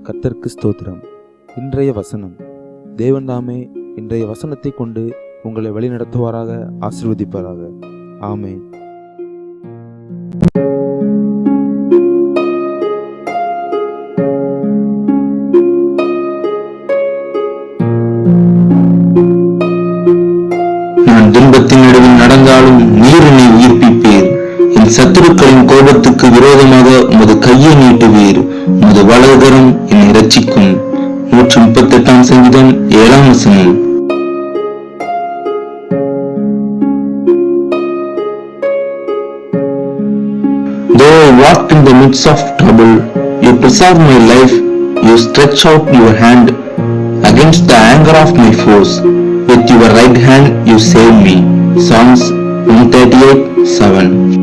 கர்த்தருக்கு ஸ்தோத்திரம். இன்றைய வசனம். தேவன் தாமே இன்றைய வசனத்தை கொண்டு உங்களை வழிநடத்துவாராக, ஆசீர்வதிப்பாராக. ஆமென். நான் துன்பத்தின் நடுவில் நடந்தாலும் நீர் என்னை உயிர்ப்பிப்பீர். என் சத்துருக்களின் கோபத்துக்கு விரோதமாக உமது கையை நீட்டுவீர். உமது வலதுகரம் என்னை இரட்சிக்கும். 138 சங்கீதம் 7 வசனம். Though I walked in the midst of trouble, you preserve my life. You stretch out your hand against the anger of my foes. With your right hand you save me. Psalms 138:7.